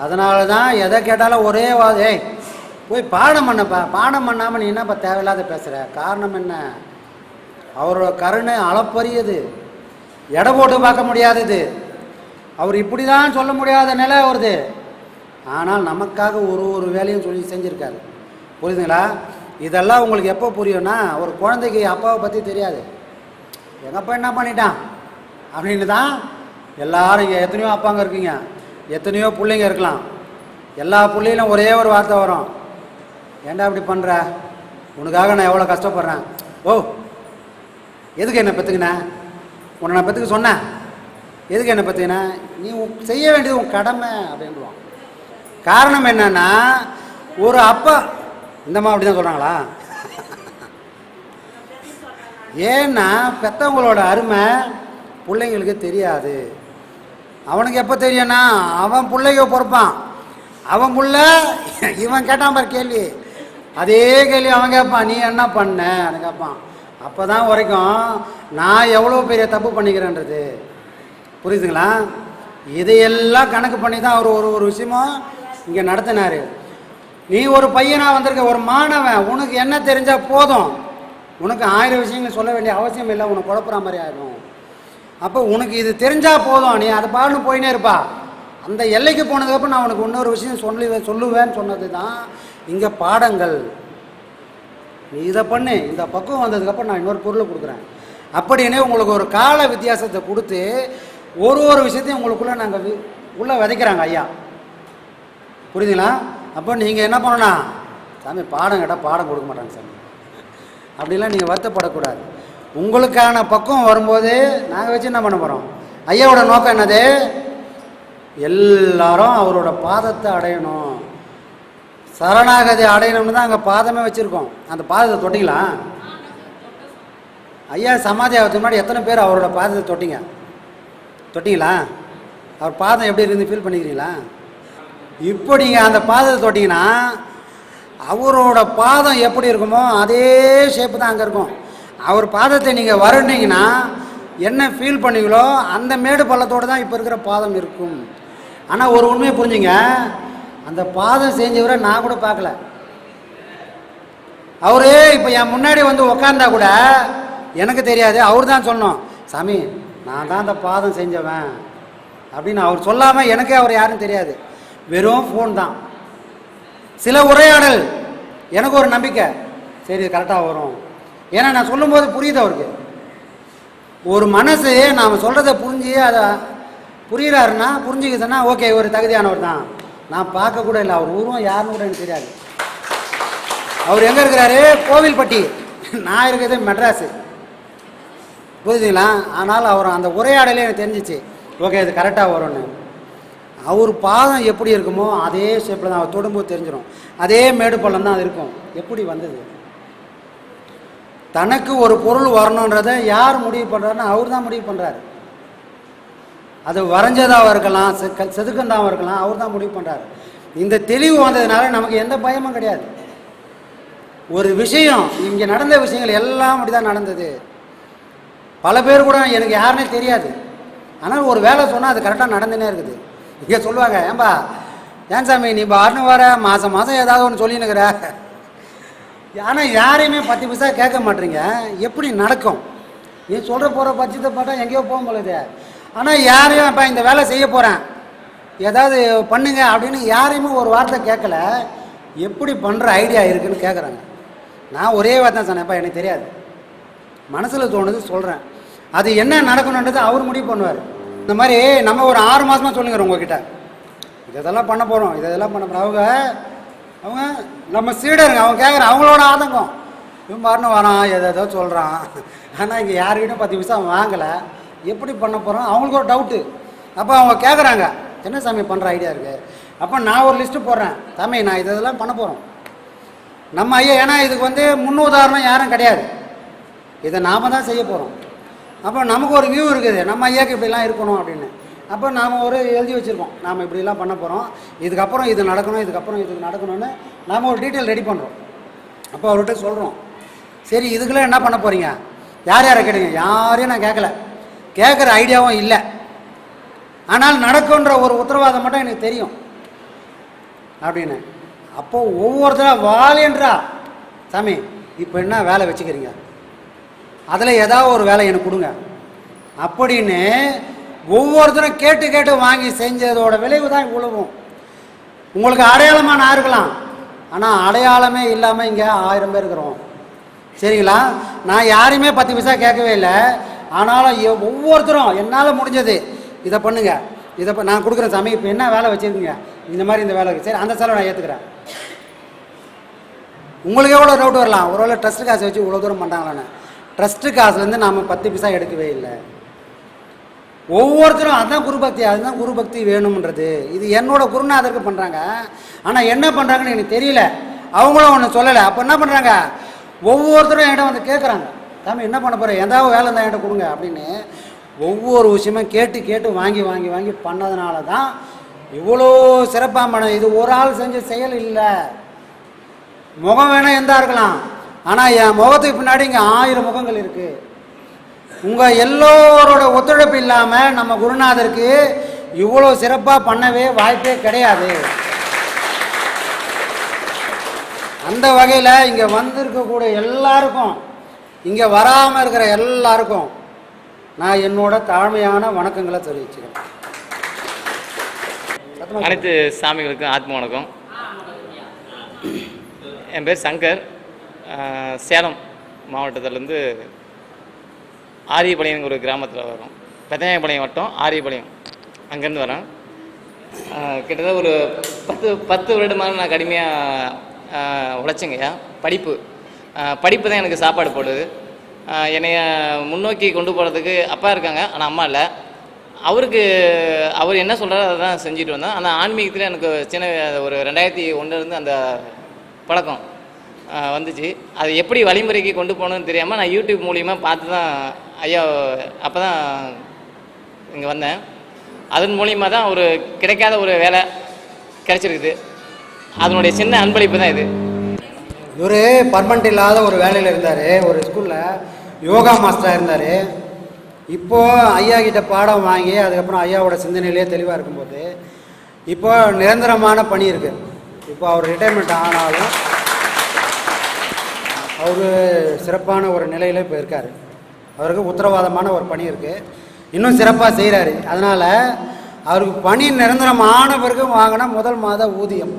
அதனால தான் எதை கேட்டாலும் ஒரே ஏய் போய் பாடம் பண்ணப்பா, பாடம் பண்ணாமல் நீ என்னப்பா தேவையில்லாத பேசுகிற? காரணம் என்ன? அவரோட கருணை அளப்பரியது, எடை போட்டு பார்க்க முடியாதது. அவர் இப்படி தான் சொல்ல முடியாத நிலை அவருது. ஆனால் நமக்காக ஒரு வேலையும் சொல்லி செஞ்சுருக்காரு. புரியுதுங்களா? இதெல்லாம் உங்களுக்கு எப்போ புரியும்னா, ஒரு குழந்தைக்கு அப்பாவை பற்றி தெரியாது, எங்கள் அப்பா என்ன பண்ணிட்டான் அப்படின்னு தான். எல்லாரும் இங்கே எத்தனையோ அப்பாங்க இருக்கீங்க, எத்தனையோ பிள்ளைங்க இருக்கலாம். எல்லா பிள்ளைகளும் ஒரே ஒரு வார்த்தை வரும், ஏன்டா அப்படி பண்ணுற? உனக்காக நான் எவ்வளோ கஷ்டப்படுறேன். ஓ எதுக்கு என்னை பெற்றுக்கின? உன்னை நான் பெற்றுக்க சொன்னேன், எதுக்கு என்னை பெற்றுக்கின? நீ செய்ய வேண்டியது உன் கடமை அப்படின்வான். காரணம் என்னன்னா, ஒரு அப்பா இந்தம்மா அப்படி தான் சொல்கிறாங்களா? ஏன்னா பெற்றவங்களோட அருமை பிள்ளைங்களுக்கு தெரியாது. அவனுக்கு எப்போ தெரியும்னா, அவன் பிள்ளைங்க பொறுப்பான். அவன் புள்ள இவன் கேட்டான் பாரு கேள்வி, அதே கேள்வி அவன் கேட்பான், நீ என்ன பண்ண கேட்பான். அப்போ தான் வரைக்கும் நான் எவ்வளோ பெரிய தப்பு பண்ணிக்கிறேன்றது. புரியுதுங்களா? இதையெல்லாம் கணக்கு பண்ணி தான் அவர் ஒரு விஷயமும் இங்கே நடத்தினார். நீ ஒரு பையனாக வந்திருக்க, ஒரு மாணவன், உனக்கு என்ன தெரிஞ்சால் போதும், உனக்கு 1000 விஷயங்கள் சொல்ல வேண்டிய அவசியம் இல்லை, உனக்கு குழப்புற மாதிரி ஆகிடும். அப்போ உனக்கு இது தெரிஞ்சால் போதும், நீ அதை பாடணும் போயினே இருப்பா. அந்த எல்லைக்கு போனதுக்கப்புறம் நான் உனக்கு இன்னொரு விஷயம் சொல்லுவேன்னு சொன்னது தான் இங்கே பாடங்கள். நீ இதை பண்ணு, இந்த பக்குவம் வந்ததுக்கப்புறம் நான் இன்னொரு பொருளை கொடுக்குறேன் அப்படின்னு உங்களுக்கு ஒரு கால வித்தியாசத்தை கொடுத்து ஒரு விஷயத்தையும் உங்களுக்குள்ளே நாங்கள் உள்ளே விதைக்கிறாங்க ஐயா. புரியுதுங்களா? அப்போ நீங்கள் என்ன பண்ணணும்னா, சாமி பாடம் கேட்டால் பாடம் கொடுக்க மாட்டாங்க சாமி அப்படிலாம் நீங்கள் வருத்தப்படக்கூடாது. உங்களுக்கான பக்குவம் வரும்போது நாங்கள் வச்சு என்ன பண்ண போகிறோம்? ஐயாவோட நோக்கம் என்னது? எல்லாரும் அவரோட பாதத்தை அடையணும், சரணாகதி அடையணும்னு தான் அங்கே பாதமே வச்சுருக்கோம். அந்த பாதத்தை தொட்டிங்களா? ஐயா சமாதி ஆகிறதுக்கு முன்னாடி எத்தனை பேர் அவரோட பாதத்தை தொட்டிங்களா? அவர் பாதம் எப்படி இருந்து ஃபீல் பண்ணிக்கிறீங்களா? இப்போ நீங்கள் அந்த பாதத்தை தொட்டிங்கன்னா அவரோட பாதம் எப்படி இருக்குமோ அதே ஷேப்பு தான் அங்கே இருக்கும். அவர் பாதத்தை நீங்கள் வருண்டிங்கன்னா என்ன ஃபீல் பண்ணீங்களோ அந்த மேடு பள்ளத்தோடு தான் இப்போ இருக்கிற பாதம் இருக்கும். ஆனால் ஒரு உண்மையை புரிஞ்சுங்க, அந்த பாதம் செஞ்சவரை நான் கூட பார்க்கல. அவரு இப்போ என் முன்னாடி வந்து உக்காந்தா கூட எனக்கு தெரியாது. அவர் தான் சொன்னோம், சாமி நான் தான் அந்த பாதம் செஞ்சவன் அப்படின்னு. அவர் சொல்லாமல் எனக்கே அவர் யாரும் தெரியாது, வெறும் ஃபோன் தான். சில உரையாடல் எனக்கு ஒரு நம்பிக்கை, சரி கரெக்டாக வரும், ஏன்னா நான் சொல்லும்போது புரியுது அவருக்கு. ஒரு மனசு நாம் சொல்கிறத புரிஞ்சு அதை புரிகிறாருன்னா புரிஞ்சுக்குதுன்னா ஓகே, ஒரு தகுதியானவர் தான். நான் பார்க்க கூட இல்லை, அவர் உருவம் யாருன்னு கூட எனக்கு தெரியாது. அவர் எங்கே இருக்கிறாரு? கோவில்பட்டி, நான் இருக்கிறது மெட்ராஸு. புரியுதுங்களா? ஆனால் அவர் அந்த உரையாடலே எனக்கு தெரிஞ்சிச்சு, ஓகே இது கரெக்டாக வரும்னு. அவர் பாதம் எப்படி இருக்குமோ அதே ஷேப்பில் தான் அவர் தொடும்போது தெரிஞ்சிடும். அதே மேடு பள்ளம் தான் அது இருக்கும். எப்படி வந்தது? தனக்கு ஒரு பொருள் வரணுன்றதை யார் முடிவு பண்ணுறாருன்னா அவர் தான் முடிவு பண்ணுறாரு. அது வரைஞ்சதாக இருக்கலாம், செதுக்கந்தாகவும் இருக்கலாம், அவர் தான் முடிவு பண்ணுறாரு. இந்த தெளிவு வந்ததுனால நமக்கு எந்த பயமும் கிடையாது. ஒரு விஷயம், இங்கே நடந்த விஷயங்கள் எல்லாம் அப்படி தான் நடந்தது. பல பேர் கூட எனக்கு யாருன்னே தெரியாது, ஆனால் ஒரு வேலை சொன்னால் அது கரெக்டாக நடந்துனே இருக்குது. இங்கே சொல்லுவாங்க, ஏன்பா ஏன் சாமி நீ பாருன்னு வர மாதம் ஏதாவது ஒன்று சொல்லினுக்கிற, ஆனால் யாரையுமே 10 பைசா கேட்க மாட்டீங்க. எப்படி நடக்கும்? நீ சொல்கிற போகிற பட்சத்தை பார்த்தா எங்கேயோ போக போகுது. ஆனால் யாரையும் இப்போ இந்த வேலை செய்ய போகிறேன் ஏதாவது பண்ணுங்க அப்படின்னு யாரையுமே ஒரு வார்த்தை கேட்கல. எப்படி பண்ணுற ஐடியா இருக்குதுன்னு கேட்குறாங்க. நான் ஒரே வார்த்தை தான் சொன்னேன்ப்பா, எனக்கு தெரியாது, மனசில் தோணுது சொல்கிறேன், அது என்ன நடக்கணுன்றது அவர் முடிவு பண்ணுவார். இந்த மாதிரி நம்ம ஒரு 6 மாதமாக சொல்லுங்கிறோம் உங்ககிட்ட, இதெல்லாம் பண்ண போகிறோம், இதெல்லாம் பண்ண போகிறோம். அவங்க நம்ம சீடருங்க, அவங்க கேட்குறான், அவங்களோட ஆதங்கம். இவன் பாருன்னு வரான், ஏதோ சொல்கிறான், ஆனால் இங்கே யாருக்கிட்டும் 10 பைசா வாங்கலை, எப்படி பண்ண போகிறோம்? அவங்களுக்கு ஒரு டவுட்டு. அப்போ அவங்க கேட்குறாங்க, என்ன சாமி பண்ணுற ஐடியா இருக்குது? அப்போ நான் ஒரு லிஸ்ட்டு போடுறேன், சாமி நான் இதெல்லாம் பண்ண போகிறோம் நம்ம ஐயா. ஏன்னா இதுக்கு வந்து முன் உதாரணம் யாரும் கிடையாது, இதை நாம் தான் செய்ய போகிறோம். அப்போ நமக்கு ஒரு வியூ இருக்குது, நம்ம ஐயாவுக்கு இப்படிலாம் இருக்கணும் அப்படின்னு. அப்போ நாம் ஒரு எழுதி வச்சுருக்கோம், நாம் இப்படிலாம் பண்ண போகிறோம், இதுக்கப்புறம் இது நடக்கணும், இதுக்கப்புறம் இது நடக்கணும்னு நாம் ஒரு டீட்டெயில் ரெடி பண்ணுறோம். அப்போ அவர்கிட்ட சொல்கிறோம், சரி இதுக்கெல்லாம் என்ன பண்ண போகிறீங்க, யார் யாரை கேட்டீங்க? யாரையும் நான் கேட்கல, கேட்குற ஐடியாவும் இல்லை. ஆனால் நடக்குன்ற ஒரு உத்தரவாதம் மட்டும் எனக்கு தெரியும். அப்படின்னு. அப்போ ஒவ்வொருத்தரும் வாலேன்றா சாமி இப்போ என்ன வேலை வச்சுக்கிறீங்க, அதில் ஏதாவது ஒரு வேலை எனக்கு கொடுங்க அப்படின்னு ஒவ்வொருத்தரும் கேட்டு கேட்டு வாங்கி செஞ்சதோட விளைவு தான் இவ்வளவும். உங்களுக்கு அடையாளமாக நான் இருக்கலாம், ஆனால் அடையாளமே இல்லாமல் இங்கே 1000 பேர் இருக்கிறோம். சரிங்களா? நான் யாரையுமே 10 பைசா கேட்கவே இல்லை. ஆனாலும் ஒவ்வொருத்தரும் என்னால் முடிஞ்சது இதை பண்ணுங்க, இதை நான் கொடுக்குறேன் சாமி, இப்போ என்ன வேலை வச்சுருக்கீங்க, இந்த மாதிரி இந்த வேலை சரி அந்த செலவை நான் ஏற்றுக்கிறேன். உங்களுக்கு எவ்வளோ டவுட் வரலாம், ஒருவேளை ட்ரஸ்ட்டு காசு வச்சு இவ்வளோ தூரம் பண்ணுறாங்களான்னு. ட்ரஸ்ட்டு காசுலேருந்து நாம் 10 பைசா எடுக்கவே இல்லை. ஒவ்வொருத்தரும் அதுதான் குரு பக்தி, அதுதான் குரு பக்தி வேணும்ன்றது. இது என்னோட குருநாதருக்கு பண்ணுறாங்க, ஆனால் என்ன பண்ணுறாங்கன்னு எனக்கு தெரியல, அவங்களும் ஒன்று சொல்லலை. அப்போ என்ன பண்ணுறாங்க, ஒவ்வொருத்தரும் என்கிட்ட வந்து கேட்குறாங்க, சாமி என்ன பண்ண போகிறேன், எதாவது வேலை இருந்தால் என்கிட்ட கொடுங்க அப்படின்னு. ஒவ்வொரு விஷயமும் கேட்டு கேட்டு வாங்கி வாங்கி வாங்கி பண்ணதுனால தான் இவ்வளோ சிறப்பாக பண்ண. இது ஒரு ஆள் செஞ்ச செயல் இல்லை. முகம் வேணால் எந்தா இருக்கலாம், ஆனால் என் முகத்துக்கு பின்னாடி இங்கே 1000 முகங்கள் இருக்குது. உங்கள் எல்லோரோட ஒத்துழைப்பு இல்லாமல் நம்ம குருநாதருக்கு இவ்வளோ சிறப்பாக பண்ணவே வாய்ப்பே கிடையாது. அந்த வகையில் இங்கே வந்திருக்கக்கூடிய எல்லாருக்கும், இங்கே வராமல் இருக்கிற எல்லாருக்கும் நான் என்னோட தாழ்மையான வணக்கங்களை தெரிவிச்சுக்கிறேன். அனைத்து சாமிகளுக்கும் ஆத்ம வணக்கம். என் பேர் சங்கர், சேலம் மாவட்டத்திலேருந்து ஆரியபாளையம் ஒரு கிராமத்தில் வரும், பெத்தநாயகபாளையம் வட்டம் ஆரியபாளையம், அங்கேருந்து வரேன். கிட்டத்தட்ட ஒரு 10 வருடமாக நான் கடுமையாக உழைச்சேங்கய்யா. படிப்பு தான் எனக்கு சாப்பாடு போடுது. என்னைய முன்னோக்கி கொண்டு போகிறதுக்கு அப்பா இருக்காங்க, ஆனால் அம்மா இல்லை. அவர் என்ன சொல்கிறாரோ அதை தான் செஞ்சுட்டு வந்தேன். அந்த ஆன்மீகத்தில் எனக்கு சின்ன ஒரு 2001 அந்த பழக்கம் வந்துச்சு. அது எப்படி வழிமுறைக்கு கொண்டு போகணுன்னு தெரியாமல் நான் யூடியூப் மூலியமாக பார்த்து தான் ஐயா அப்போ தான் இங்கே வந்தேன். அதன் மூலியமாக தான் ஒரு கிடைக்காத ஒரு வேலை கிடைச்சிருக்குது. அதனுடைய சின்ன அன்பளிப்பு தான் இது. இவர் பர்மனெண்ட் இல்லாத ஒரு வேலையில் இருந்தார், ஒரு ஸ்கூலில் யோகா மாஸ்டராக இருந்தார். இப்போது ஐயா கிட்ட பாடம் வாங்கி அதுக்கப்புறம் ஐயாவோட சிந்தனையிலே தெளிவாக இருக்கும்போது இப்போ நிரந்தரமான பணி இருக்குது. இப்போ அவர் ரிட்டைர்மெண்ட் ஆனாலும் அவர் சிறப்பான ஒரு நிலையில் இப்போ இருக்கார். அவருக்கு உத்தரவாதமான ஒரு பணி இருக்குது, இன்னும் சிறப்பாக செய்கிறாரு. அதனால் அவருக்கு பணி நிரந்தரமான பிறகு வாங்கினா முதல் மாத ஊதியம்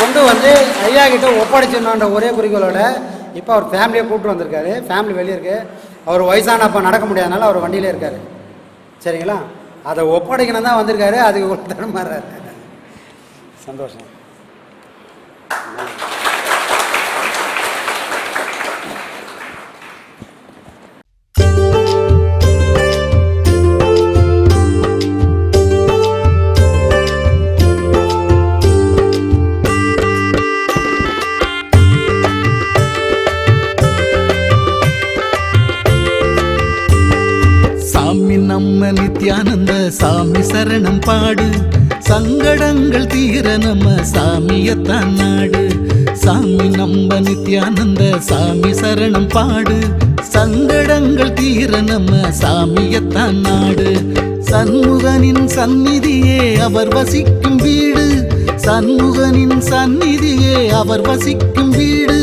கொண்டு வந்து ஐயா கிட்ட ஒப்படைச்சிடணுன்ற ஒரே குறிக்கோளோட இப்போ அவர் ஃபேமிலியை கூப்பிட்டு வந்திருக்காரு. ஃபேமிலி வெளியே இருக்குது, அவர் வயசான அப்போ நடக்க முடியாதனால அவர் வண்டியிலே இருக்கார். சரிங்களா? அதை ஒப்படைக்கணும் தான் வந்திருக்காரு, அதுக்கு ஒரு தடுமாறாரு. சந்தோஷம். நித்யானந்த சாமி சரணம் பாடு, சங்கடங்கள் தீர நம்ம சாமியத்தான் நாடு. சாமி நம்ம நித்யானந்த சாமி சரணம் பாடு, சங்கடங்கள் தீர நம்ம சாமியத்தான் நாடு. சண்முகனின் சந்நிதியே அவர் வசிக்கும் வீடு, சண்முகனின் சந்நிதியே அவர் வசிக்கும் வீடு.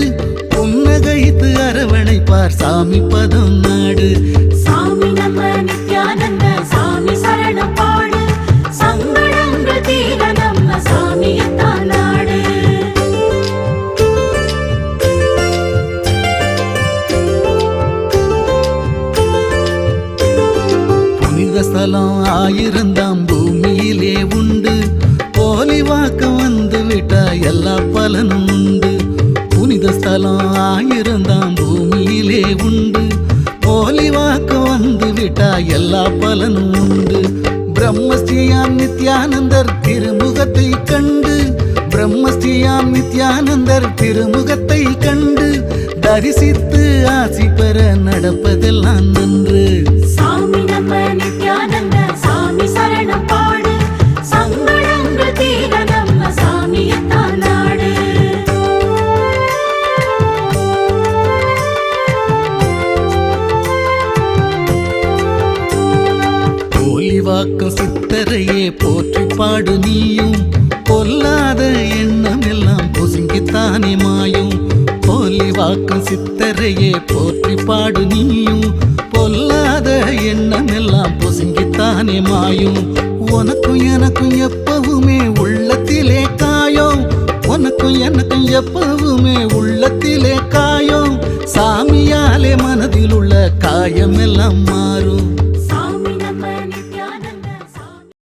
புன்னகைத்து அரவணைப்பார் சாமி பதம் நாடு. சாமி நம்ம நித்யானந்த சாமி சரணம் பாடு, சங்கடங்கள் தீர நம்ம சாமியத்தான் நாடு. புனித ஸ்தலம் 1000 பூமியிலே உண்டு, போலி வாக்கம் வந்து விட்டா எல்லா பலனும் உண்டு. புனித ஸ்தலம் 1000 பூமியிலே உண்டு, போலி வாக்கு வந்து விட்டா எல்லா பலனும் உண்டு. பிரம்மஸ்ரீயாம் நித்யானந்தர் திருமுகத்தை கண்டு, பிரம்மஸ்ரீயாம் நித்யானந்தர் திருமுகத்தை கண்டு தரிசித்து ஆசி பெற நடப்பதெல்லாம் நன்று. சாமி நம்ம நித்யானந்த சாமி சரணம் பாடு, சங்கடங்கள் தீர நம்ம சாமியத்தான் நாடு. பொலிவாக்கும் சித்தரையே போற்றி பாடு நீயும் பொல்லாத எண்ணம் எல்லாம் பொசுங்கித்தானே மாயும் பொலிவாக்கும் சித்தரையே போற்றி பாடு நீயும் பொல்லாத எண்ணம் எல்லாம் பொசுங்கித்தானே மாயும் உனக்கும் எனக்கும் எப்பவுமே உள்ளத்திலே காயம் உனக்கும் எனக்கும் எப்பவுமே உள்ளத்திலே காயம் சாமியாலே மனதில் உள்ள காயம் எல்லாம் மாறும்